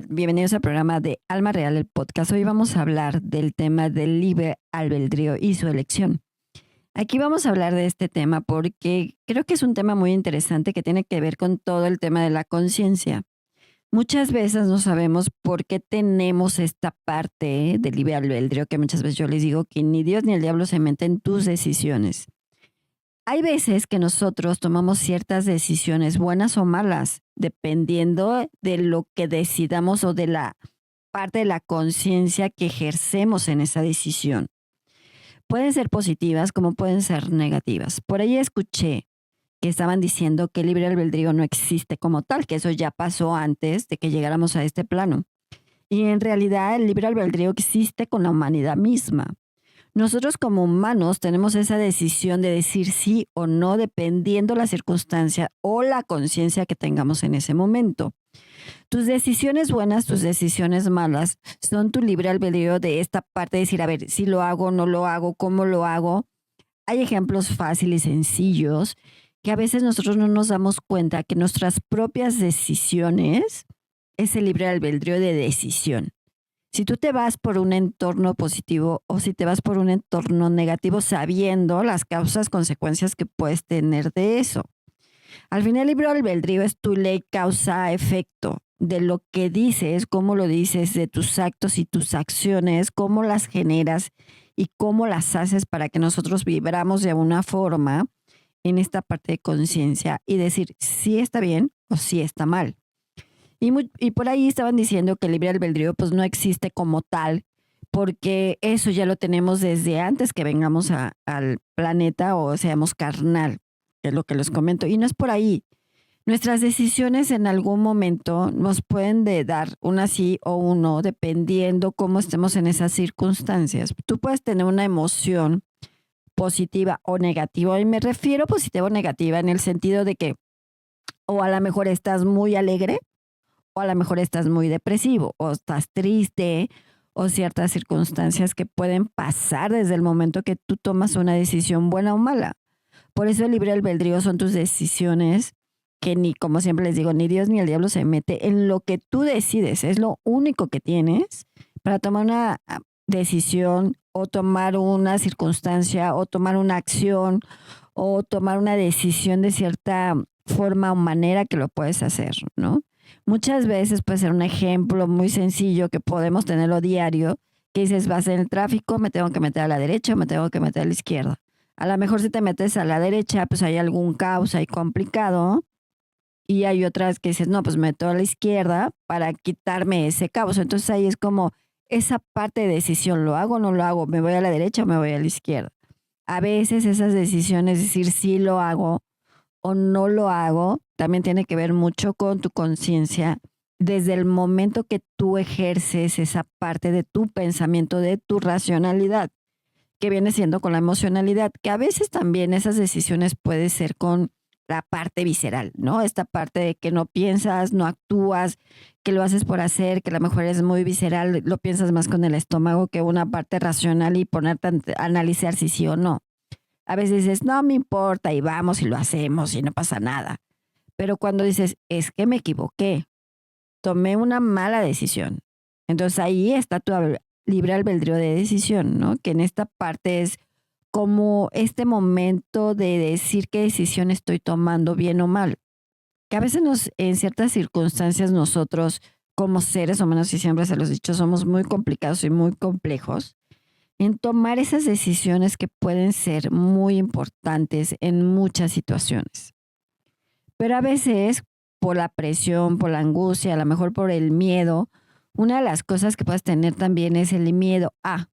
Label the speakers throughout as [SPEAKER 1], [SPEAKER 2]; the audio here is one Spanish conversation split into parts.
[SPEAKER 1] Bienvenidos al programa de Alma Real, el podcast. Hoy vamos a hablar del tema del libre albedrío y su elección. Aquí vamos a hablar de este tema porque creo que es un tema muy interesante que tiene que ver con todo el tema de la conciencia. Muchas veces no sabemos por qué tenemos esta parte del libre albedrío que muchas veces yo les digo que ni Dios ni el diablo se meten en tus decisiones. Hay veces que nosotros tomamos ciertas decisiones, buenas o malas, dependiendo de lo que decidamos o de la parte de la conciencia que ejercemos en esa decisión. Pueden ser positivas como pueden ser negativas. Por ahí escuché que estaban diciendo que el libre albedrío no existe como tal, que eso ya pasó antes de que llegáramos a este plano. Y en realidad el libre albedrío existe con la humanidad misma. Nosotros como humanos tenemos esa decisión de decir sí o no dependiendo la circunstancia o la conciencia que tengamos en ese momento. Tus decisiones buenas, tus decisiones malas son tu libre albedrío de esta parte de decir, a ver, si lo hago, no lo hago, cómo lo hago. Hay ejemplos fáciles y sencillos que a veces nosotros no nos damos cuenta que nuestras propias decisiones es el libre albedrío de decisión. Si tú te vas por un entorno positivo o si te vas por un entorno negativo sabiendo las causas, consecuencias que puedes tener de eso. Al final el libre albedrío es tu ley causa-efecto de lo que dices, cómo lo dices, de tus actos y tus acciones, cómo las generas y cómo las haces para que nosotros vibramos de una forma en esta parte de conciencia y decir si está bien o si está mal. Y por ahí estaban diciendo que el libre albedrío pues no existe como tal, porque eso ya lo tenemos desde antes que vengamos al planeta o seamos carnal, que es lo que les comento. Y no es por ahí. Nuestras decisiones en algún momento nos pueden dar una sí o un no, dependiendo cómo estemos en esas circunstancias. Tú puedes tener una emoción positiva o negativa, y me refiero positiva o negativa en el sentido de que o a lo mejor estás muy alegre, o a lo mejor estás muy depresivo, o estás triste, o ciertas circunstancias que pueden pasar desde el momento que tú tomas una decisión buena o mala. Por eso el libre albedrío son tus decisiones que ni, como siempre les digo, ni Dios ni el diablo se mete en lo que tú decides. Es lo único que tienes para tomar una decisión o tomar una circunstancia o tomar una acción o tomar una decisión de cierta forma o manera que lo puedes hacer, ¿no? Muchas veces puede ser un ejemplo muy sencillo que podemos tenerlo diario, que dices, vas en el tráfico, me tengo que meter a la derecha o me tengo que meter a la izquierda. A lo mejor si te metes a la derecha, pues hay algún caos ahí complicado y hay otras que dices, no, pues me meto a la izquierda para quitarme ese caos. Entonces ahí es como esa parte de decisión, ¿lo hago o no lo hago? ¿Me voy a la derecha o me voy a la izquierda? A veces esas decisiones, decir sí lo hago o no lo hago, también tiene que ver mucho con tu conciencia desde el momento que tú ejerces esa parte de tu pensamiento, de tu racionalidad, que viene siendo con la emocionalidad, que a veces también esas decisiones puede ser con la parte visceral, ¿no? Esta parte de que no piensas, no actúas, que lo haces por hacer, que a lo mejor es muy visceral, lo piensas más con el estómago que una parte racional y ponerte a analizar si sí o no. A veces dices, no me importa y vamos y lo hacemos y no pasa nada. Pero cuando dices, es que me equivoqué, tomé una mala decisión. Entonces ahí está tu libre albedrío de decisión, ¿no? Que en esta parte es como este momento de decir qué decisión estoy tomando, bien o mal. Que a veces en ciertas circunstancias nosotros como seres humanos, y siempre se los he dicho, somos muy complicados y muy complejos en tomar esas decisiones que pueden ser muy importantes en muchas situaciones. Pero a veces, por la presión, por la angustia, a lo mejor por el miedo, una de las cosas que puedes tener también es el miedo a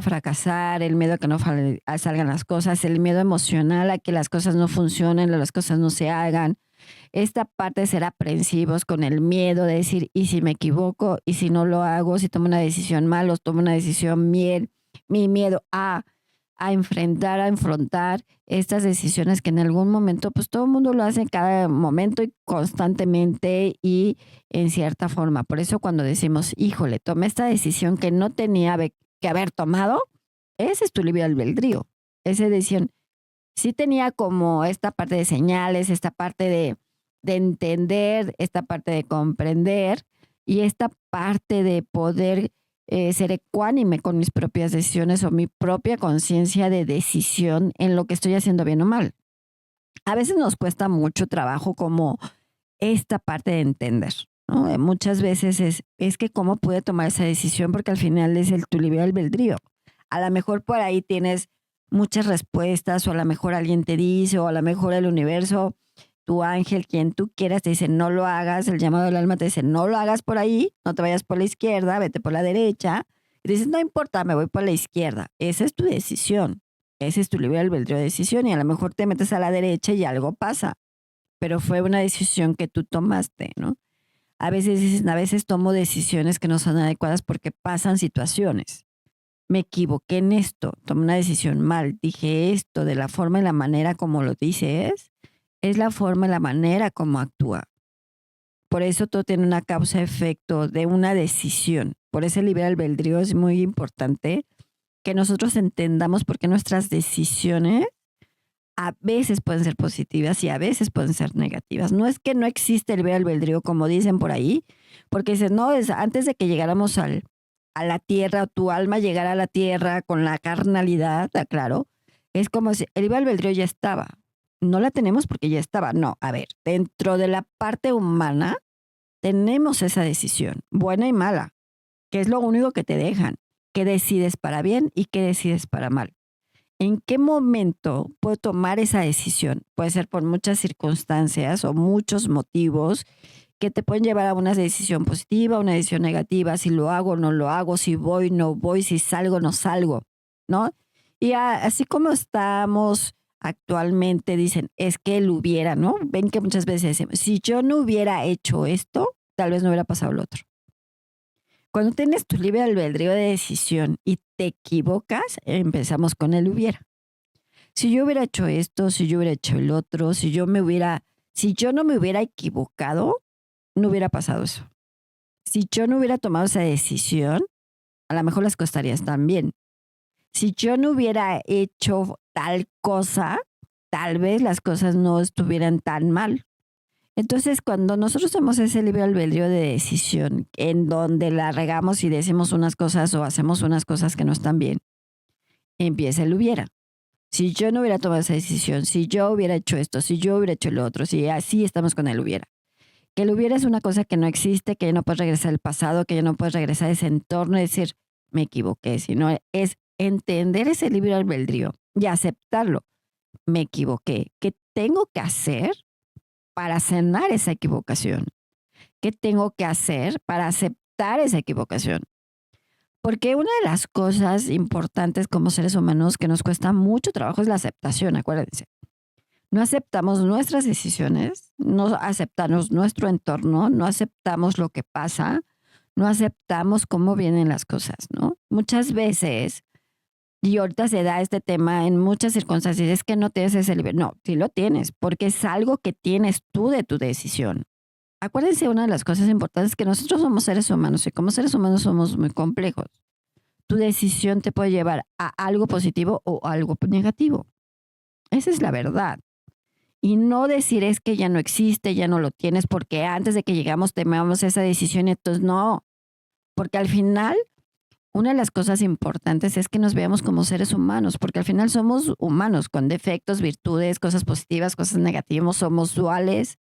[SPEAKER 1] fracasar, el miedo a que no salgan las cosas, el miedo emocional a que las cosas no funcionen, a las cosas no se hagan. Esta parte de ser aprensivos con el miedo de decir, ¿y si me equivoco? ¿Y si no lo hago? ¿Si tomo una decisión mal o tomo una decisión bien? Mi miedo a enfrentar, a enfrentar estas decisiones que en algún momento, pues todo el mundo lo hace en cada momento y constantemente y en cierta forma. Por eso cuando decimos, híjole, tomé esta decisión que no tenía que haber tomado, ese es tu libre albedrío. Esa decisión sí tenía como esta parte de señales, esta parte de entender, esta parte de comprender Y esta parte de poder ser ecuánime con mis propias decisiones o mi propia conciencia de decisión en lo que estoy haciendo bien o mal. A veces nos cuesta mucho trabajo como esta parte de entender, ¿no? Muchas veces es que cómo pude tomar esa decisión porque al final es tu libre albedrío. A lo mejor por ahí tienes muchas respuestas o a lo mejor alguien te dice o a lo mejor el universo, tu ángel, quien tú quieras, te dice no lo hagas, el llamado del alma te dice no lo hagas por ahí, no te vayas por la izquierda, vete por la derecha. Y dices, no importa, me voy por la izquierda. Esa es tu decisión. Ese es tu libre albedrío de decisión y a lo mejor te metes a la derecha y algo pasa, pero fue una decisión que tú tomaste, ¿no? A veces dices, a veces tomo decisiones que no son adecuadas porque pasan situaciones. Me equivoqué en esto, tomé una decisión mal, dije esto de la forma y la manera como lo dices, es la forma y la manera como actúa. Por eso todo tiene una causa-efecto de una decisión. Por eso el libre albedrío es muy importante que nosotros entendamos por qué nuestras decisiones a veces pueden ser positivas y a veces pueden ser negativas. No es que no existe el libre albedrío, como dicen por ahí, porque dicen, no, es antes de que llegáramos a la tierra, o tu alma llegara a la tierra con la carnalidad, claro, es como si el libre albedrío ya estaba. No la tenemos porque ya estaba. No, a ver, dentro de la parte humana tenemos esa decisión, buena y mala, que es lo único que te dejan, que decides para bien y que decides para mal. ¿En qué momento puedo tomar esa decisión? Puede ser por muchas circunstancias o muchos motivos que te pueden llevar a una decisión positiva, una decisión negativa, si lo hago o no lo hago, si voy, no voy, si salgo, no salgo, ¿no? Y así como estamos actualmente, dicen, es que él hubiera, ¿no? Ven que muchas veces decimos, si yo no hubiera hecho esto, tal vez no hubiera pasado lo otro. Cuando tienes tu libre albedrío de decisión y te equivocas, empezamos con el hubiera. Si yo hubiera hecho esto, si yo hubiera hecho el otro, si yo no me hubiera equivocado, no hubiera pasado eso. Si yo no hubiera tomado esa decisión, a lo mejor las cosas estarían bien. Si yo no hubiera hecho tal cosa, tal vez las cosas no estuvieran tan mal. Entonces, cuando nosotros tenemos ese libre albedrío de decisión, en donde la regamos y decimos unas cosas o hacemos unas cosas que no están bien, empieza el hubiera. Si yo no hubiera tomado esa decisión, si yo hubiera hecho esto, si yo hubiera hecho lo otro, si así estamos con el hubiera. Que el hubiera es una cosa que no existe, que ya no puedes regresar al pasado, que ya no puedes regresar a ese entorno y decir, me equivoqué, sino es entender ese libre albedrío y aceptarlo. Me equivoqué. ¿Qué tengo que hacer para sanar esa equivocación? ¿Qué tengo que hacer para aceptar esa equivocación? Porque una de las cosas importantes como seres humanos que nos cuesta mucho trabajo es la aceptación, acuérdense. No aceptamos nuestras decisiones, no aceptamos nuestro entorno, no aceptamos lo que pasa, no aceptamos cómo vienen las cosas, ¿no? Muchas veces, y ahorita se da este tema en muchas circunstancias, es que no tienes ese libre. No, sí lo tienes, porque es algo que tienes tú de tu decisión. Acuérdense, una de las cosas importantes es que nosotros somos seres humanos y como seres humanos somos muy complejos. Tu decisión te puede llevar a algo positivo o algo negativo. Esa es la verdad. Y no decir es que ya no existe, ya no lo tienes, porque antes de que llegamos tomamos esa decisión y entonces no. Porque al final, una de las cosas importantes es que nos veamos como seres humanos, porque al final somos humanos con defectos, virtudes, cosas positivas, cosas negativas, somos duales.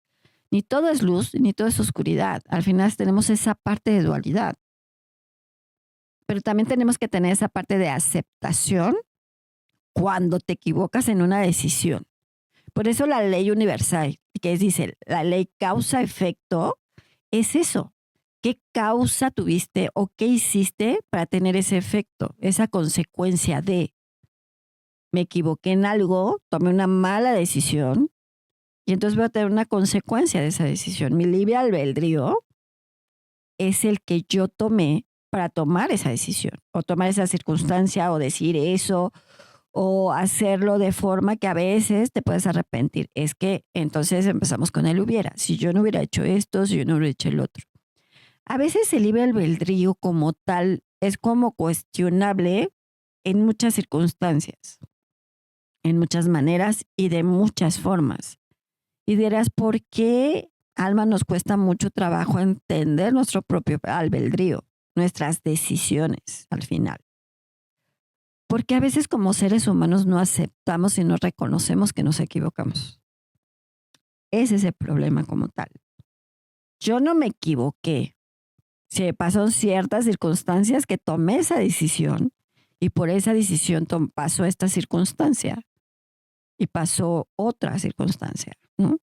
[SPEAKER 1] Ni todo es luz, ni todo es oscuridad. Al final tenemos esa parte de dualidad. Pero también tenemos que tener esa parte de aceptación cuando te equivocas en una decisión. Por eso la ley universal, que dice, la ley causa-efecto, es eso. ¿Qué causa tuviste o qué hiciste para tener ese efecto, esa consecuencia de me equivoqué en algo, tomé una mala decisión y entonces voy a tener una consecuencia de esa decisión? Mi libre albedrío es el que yo tomé para tomar esa decisión o tomar esa circunstancia o decir eso o hacerlo de forma que a veces te puedes arrepentir. Es que entonces empezamos con el hubiera. Si yo no hubiera hecho esto, si yo no hubiera hecho el otro. A veces el libre albedrío como tal es como cuestionable en muchas circunstancias, en muchas maneras y de muchas formas. Y dirás, ¿por qué alma nos cuesta mucho trabajo entender nuestro propio albedrío, nuestras decisiones al final. Porque a veces como seres humanos no aceptamos y no reconocemos que nos equivocamos. Ese es el problema como tal. Yo no me equivoqué. Se pasaron ciertas circunstancias que tomé esa decisión y por esa decisión pasó esta circunstancia y pasó otra circunstancia, ¿no?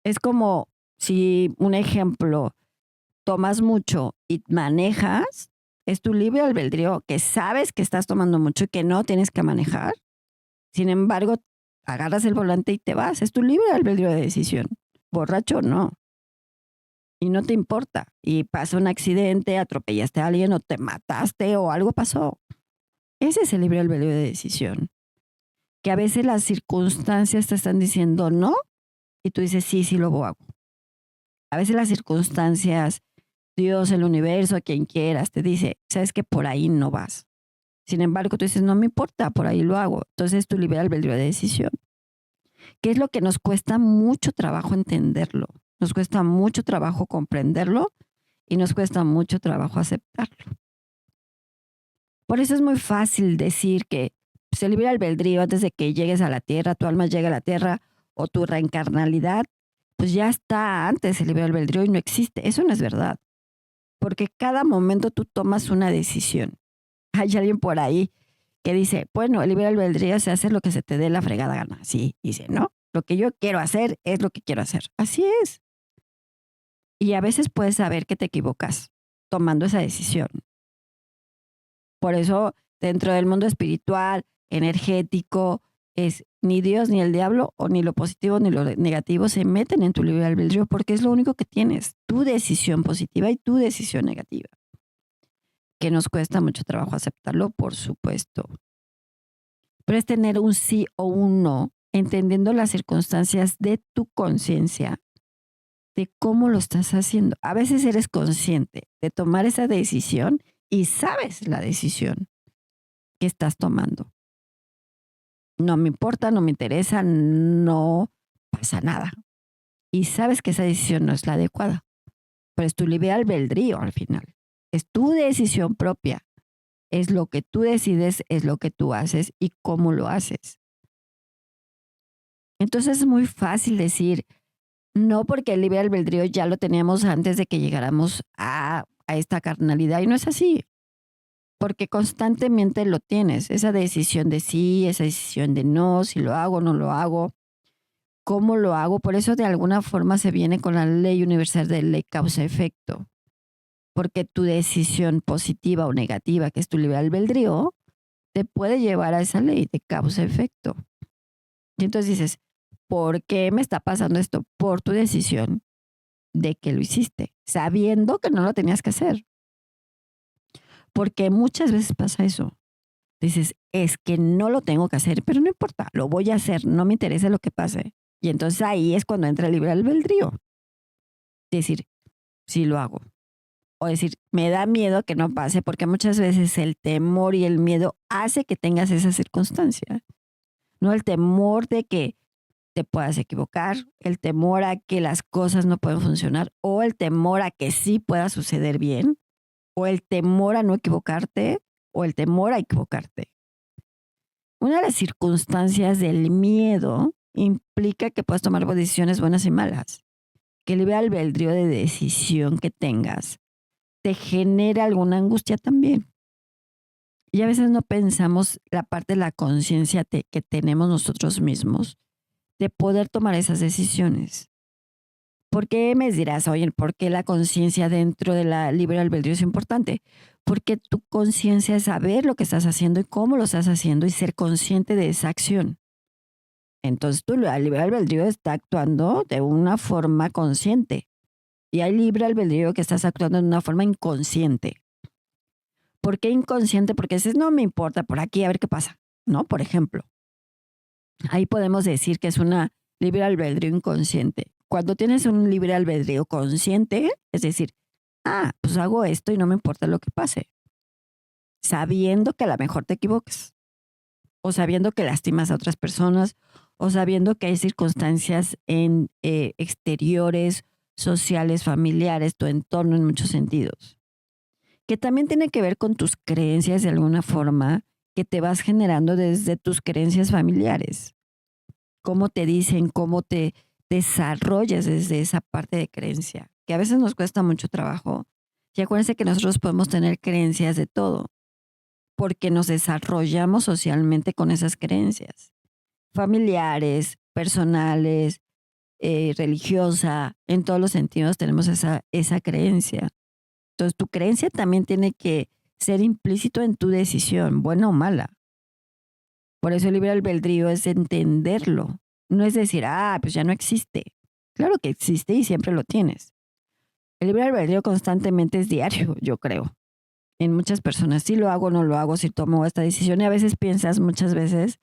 [SPEAKER 1] Es como si, un ejemplo, tomas mucho y manejas, es tu libre albedrío que sabes que estás tomando mucho y que no tienes que manejar. Sin embargo, agarras el volante y te vas. Es tu libre albedrío de decisión. Borracho no. Y no te importa. Y pasa un accidente, atropellaste a alguien o te mataste o algo pasó. Ese es el libre albedrío de decisión. Que a veces las circunstancias te están diciendo no y tú dices sí, sí lo hago. A veces las circunstancias, Dios, el universo, quien quieras, te dice, sabes que por ahí no vas. Sin embargo, tú dices, no me importa, por ahí lo hago. Entonces es tu libre albedrío de decisión. ¿Qué es lo que nos cuesta mucho trabajo entenderlo? Nos cuesta mucho trabajo comprenderlo y nos cuesta mucho trabajo aceptarlo. Por eso es muy fácil decir que se libre albedrío antes de que llegues a la tierra, tu alma llega a la tierra o tu reencarnalidad, pues ya está antes el libre albedrío y no existe. Eso no es verdad, porque cada momento tú tomas una decisión. Hay alguien por ahí que dice, bueno, el libre albedrío se hace lo que se te dé la fregada gana. Sí, dice, no, lo que yo quiero hacer es lo que quiero hacer. Así es. Y a veces puedes saber que te equivocas tomando esa decisión. Por eso, dentro del mundo espiritual, energético, es ni Dios, ni el diablo, o ni lo positivo, ni lo negativo se meten en tu libre albedrío porque es lo único que tienes, tu decisión positiva y tu decisión negativa. Que nos cuesta mucho trabajo aceptarlo, por supuesto. Pero es tener un sí o un no, entendiendo las circunstancias de tu conciencia, de cómo lo estás haciendo. A veces eres consciente de tomar esa decisión y sabes la decisión que estás tomando. No me importa, no me interesa, no pasa nada. Y sabes que esa decisión no es la adecuada, pero es tu libre albedrío al final. Es tu decisión propia. Es lo que tú decides, es lo que tú haces y cómo lo haces. Entonces es muy fácil decir, no, porque el libre albedrío ya lo teníamos antes de que llegáramos a esta carnalidad y no es así, porque constantemente lo tienes, esa decisión de sí, esa decisión de no, si lo hago, no lo hago, cómo lo hago. Por eso de alguna forma se viene con la ley universal de ley causa-efecto, porque tu decisión positiva o negativa, que es tu libre albedrío, te puede llevar a esa ley de causa-efecto. Y entonces dices, ¿por qué me está pasando esto? Por tu decisión de que lo hiciste, sabiendo que no lo tenías que hacer. Porque muchas veces pasa eso. Dices, es que no lo tengo que hacer, pero no importa, lo voy a hacer, no me interesa lo que pase. Y entonces ahí es cuando entra el libre albedrío. Decir, sí lo hago. O decir, me da miedo que no pase, porque muchas veces el temor y el miedo hace que tengas esa circunstancia. No el temor de que te puedas equivocar, el temor a que las cosas no pueden funcionar, o el temor a que sí pueda suceder bien, o el temor a no equivocarte, o el temor a equivocarte. Una de las circunstancias del miedo implica que puedas tomar decisiones buenas y malas, que el libre albedrío de decisión que tengas te genera alguna angustia también. Y a veces no pensamos la parte de la conciencia que tenemos nosotros mismos de poder tomar esas decisiones. ¿Por qué me dirás, oye, por qué la conciencia dentro de la libre albedrío es importante? Porque tu conciencia es saber lo que estás haciendo y cómo lo estás haciendo y ser consciente de esa acción. Entonces tu libre albedrío está actuando de una forma consciente y hay libre albedrío que estás actuando de una forma inconsciente. ¿Por qué inconsciente? Porque dices, no me importa, por aquí a ver qué pasa, ¿no? Por ejemplo, ahí podemos decir que es una libre albedrío inconsciente. Cuando tienes un libre albedrío consciente, es decir, pues hago esto y no me importa lo que pase, sabiendo que a lo mejor te equivoques o sabiendo que lastimas a otras personas o sabiendo que hay circunstancias en exteriores, sociales, familiares, tu entorno en muchos sentidos, que también tiene que ver con tus creencias de alguna forma que te vas generando desde tus creencias familiares. Cómo te dicen, cómo te desarrollas desde esa parte de creencia, que a veces nos cuesta mucho trabajo. Y acuérdense que nosotros podemos tener creencias de todo, porque nos desarrollamos socialmente con esas creencias, familiares, personales, religiosa, en todos los sentidos tenemos esa creencia. Entonces, tu creencia también tiene que ser implícito en tu decisión, buena o mala. Por eso el libre albedrío es entenderlo. No es decir, pues ya no existe. Claro que existe y siempre lo tienes. El libre albedrío constantemente es diario, yo creo. En muchas personas, si lo hago o no lo hago, si tomo esta decisión. Y a veces piensas muchas veces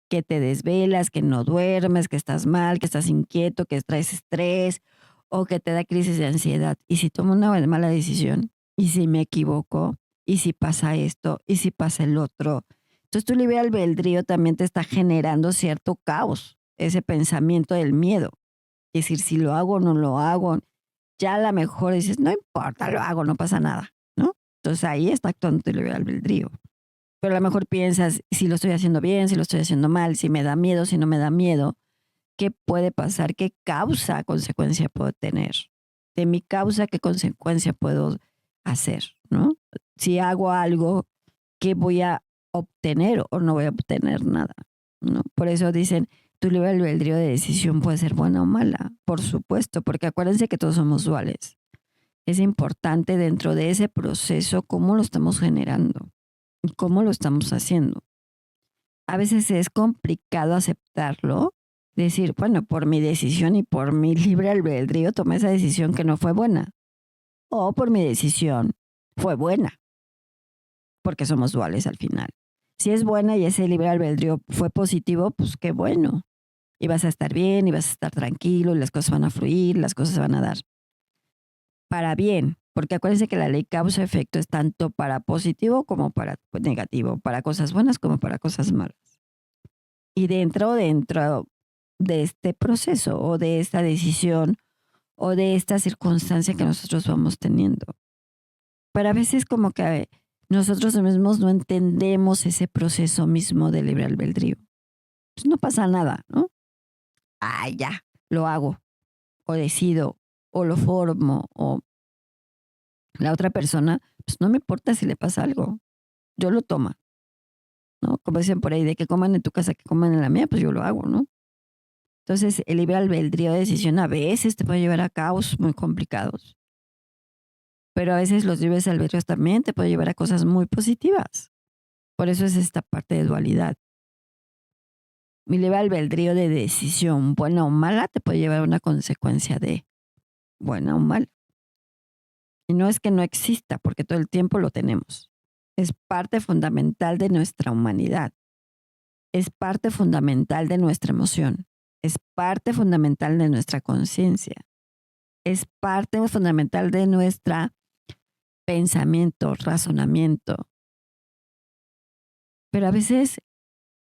[SPEAKER 1] que te desvelas, que no duermes, que estás mal, que estás inquieto, que traes estrés o que te da crisis de ansiedad. Y si tomo una mala decisión, y si me equivoco, y si pasa esto, y si pasa el otro. Entonces tu libre albedrío también te está generando cierto caos, ese pensamiento del miedo. Es decir, si lo hago o no lo hago, ya a lo mejor dices, no importa, lo hago, no pasa nada, ¿no? Entonces ahí está actuando tu libre albedrío. Pero a lo mejor piensas, si lo estoy haciendo bien, si lo estoy haciendo mal, si me da miedo, si no me da miedo, ¿qué puede pasar? ¿Qué causa, consecuencia puedo tener? De mi causa, ¿qué consecuencia puedo hacer? ¿No? Si hago algo, ¿qué voy a obtener o no voy a obtener nada? ¿No? Por eso dicen, tu libre albedrío de decisión puede ser buena o mala, por supuesto, porque acuérdense que todos somos duales. Es importante dentro de ese proceso cómo lo estamos generando y cómo lo estamos haciendo. A veces es complicado aceptarlo, decir, bueno, por mi decisión y por mi libre albedrío tomé esa decisión que no fue buena. O por mi decisión fue buena, porque somos duales al final. Si es buena y ese libre albedrío fue positivo, pues qué bueno. Y vas a estar bien, y vas a estar tranquilo, y las cosas van a fluir, las cosas se van a dar para bien. Porque acuérdense que la ley causa-efecto es tanto para positivo como para negativo, para cosas buenas como para cosas malas. Y dentro de este proceso o de esta decisión o de esta circunstancia que nosotros vamos teniendo. Pero a veces como que nosotros mismos no entendemos ese proceso mismo de libre albedrío. Pues no pasa nada, ¿no? Ya, lo hago, o decido, o lo formo, o la otra persona, pues no me importa si le pasa algo, yo lo tomo, ¿no? Como dicen por ahí, de que coman en tu casa, que coman en la mía, pues yo lo hago, ¿no? Entonces, el libre albedrío de decisión a veces te puede llevar a caos muy complicados, pero a veces los libres albedríos también te pueden llevar a cosas muy positivas. Por eso es esta parte de dualidad. Mi libre albedrío de decisión, buena o mala, te puede llevar a una consecuencia de buena o mala. Y no es que no exista, porque todo el tiempo lo tenemos. Es parte fundamental de nuestra humanidad. Es parte fundamental de nuestra emoción. Es parte fundamental de nuestra conciencia. Es parte fundamental de nuestro pensamiento, razonamiento. Pero a veces,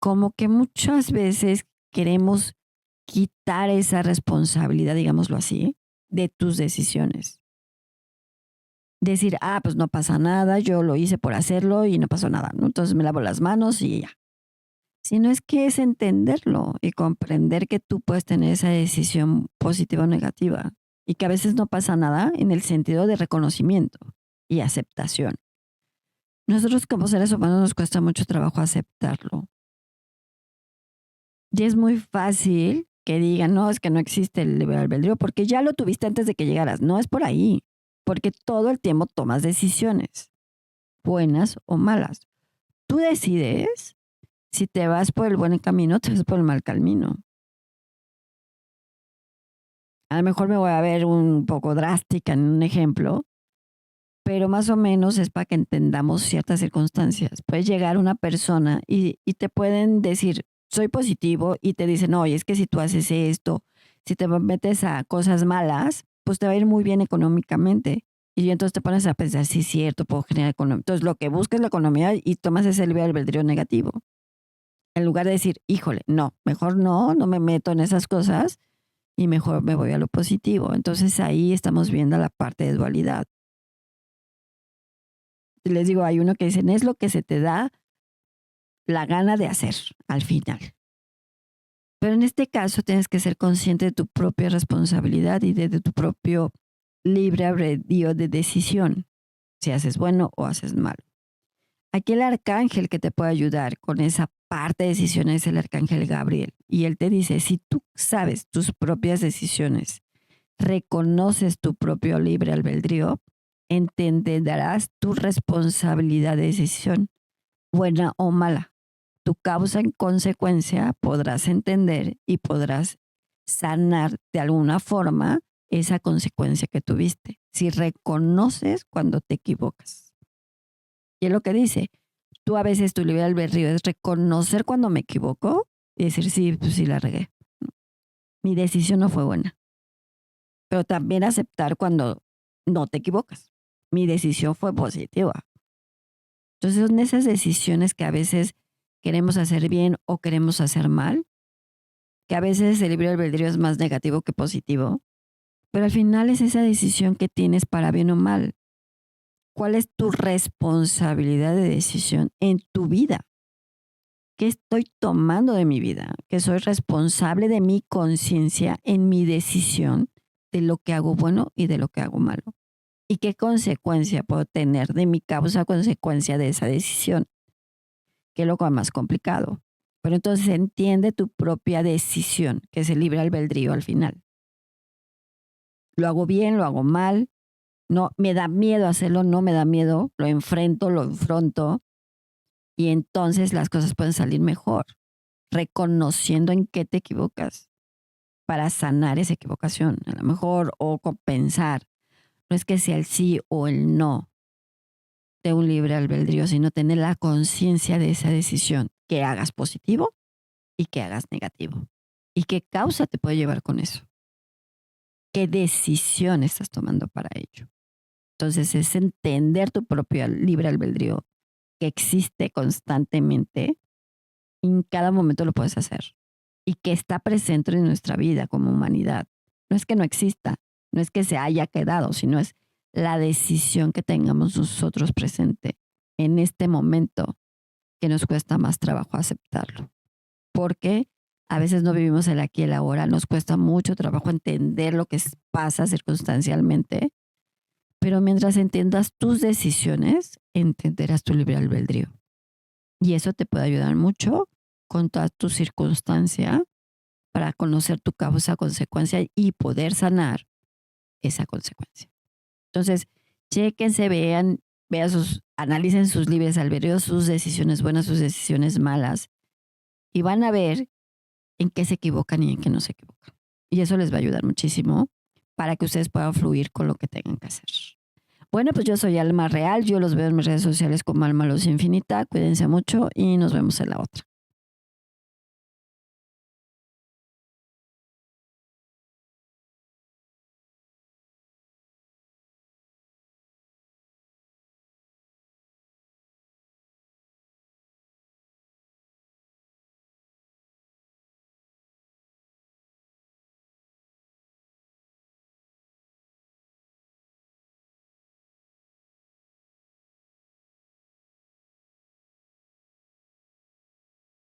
[SPEAKER 1] como que muchas veces queremos quitar esa responsabilidad, digámoslo así, de tus decisiones. Decir, pues no pasa nada, yo lo hice por hacerlo y no pasó nada, ¿no? Entonces me lavo las manos y ya. Sino es que es entenderlo y comprender que tú puedes tener esa decisión positiva o negativa y que a veces no pasa nada en el sentido de reconocimiento y aceptación. Nosotros como seres humanos nos cuesta mucho trabajo aceptarlo. Y es muy fácil que digan, no, es que no existe el libre albedrío porque ya lo tuviste antes de que llegaras. No es por ahí, porque todo el tiempo tomas decisiones, buenas o malas. Tú decides si te vas por el buen camino o te vas por el mal camino. A lo mejor me voy a ver un poco drástica en un ejemplo, pero más o menos es para que entendamos ciertas circunstancias. Puede llegar una persona y te pueden decir, soy positivo, y te dicen, oye, es que si tú haces esto, si te metes a cosas malas, pues te va a ir muy bien económicamente. Y entonces te pones a pensar, sí, es cierto, puedo generar economía. Entonces lo que buscas es la economía y tomas ese libre albedrío negativo. En lugar de decir, híjole, no, mejor no me meto en esas cosas y mejor me voy a lo positivo. Entonces ahí estamos viendo la parte de dualidad. Y les digo, hay uno que dicen, es lo que se te da la gana de hacer al final. Pero en este caso tienes que ser consciente de tu propia responsabilidad y de tu propio libre albedrío de decisión, si haces bueno o haces malo. Aquí el arcángel que te puede ayudar con esa parte de decisiones es el arcángel Gabriel. Y él te dice, si tú sabes tus propias decisiones, reconoces tu propio libre albedrío, entenderás tu responsabilidad de decisión, buena o mala. Tu causa en consecuencia podrás entender y podrás sanar de alguna forma esa consecuencia que tuviste. Si reconoces cuando te equivocas. Y es lo que dice, tú a veces tu libre albedrío es reconocer cuando me equivoco y decir, sí, pues sí la regué. Mi decisión no fue buena. Pero también aceptar cuando no te equivocas. Mi decisión fue positiva. Entonces son esas decisiones que a veces queremos hacer bien o queremos hacer mal, que a veces el libre albedrío es más negativo que positivo, pero al final es esa decisión que tienes para bien o mal. ¿Cuál es tu responsabilidad de decisión en tu vida? ¿Qué estoy tomando de mi vida? Que soy responsable de mi conciencia en mi decisión de lo que hago bueno y de lo que hago malo. ¿Y qué consecuencia puedo tener de mi causa consecuencia de esa decisión? Que es lo más complicado. Pero entonces entiende tu propia decisión, que es el libre albedrío al final. Lo hago bien, lo hago mal, no me da miedo hacerlo, no me da miedo, lo enfrento, lo enfronto y entonces las cosas pueden salir mejor, reconociendo en qué te equivocas para sanar esa equivocación, a lo mejor, o compensar. No es que sea el sí o el no de un libre albedrío, sino tener la conciencia de esa decisión, que hagas positivo y que hagas negativo. ¿Y qué causa te puede llevar con eso? ¿Qué decisión estás tomando para ello? Entonces es entender tu propio libre albedrío que existe constantemente y en cada momento lo puedes hacer y que está presente en nuestra vida como humanidad. No es que no exista, no es que se haya quedado, sino es la decisión que tengamos nosotros presente en este momento que nos cuesta más trabajo aceptarlo. Porque a veces no vivimos el aquí y el ahora, nos cuesta mucho trabajo entender lo que pasa circunstancialmente, pero mientras entiendas tus decisiones, entenderás tu libre albedrío. Y eso te puede ayudar mucho con toda tu circunstancia para conocer tu causa-consecuencia y poder sanar esa consecuencia. Entonces, chéquense, analicen sus libres albedríos, sus decisiones buenas, sus decisiones malas, y van a ver en qué se equivocan y en qué no se equivocan. Y eso les va a ayudar muchísimo para que ustedes puedan fluir con lo que tengan que hacer. Bueno, pues yo soy Alma Real, yo los veo en mis redes sociales como Alma Luz Infinita, cuídense mucho y nos vemos en la otra.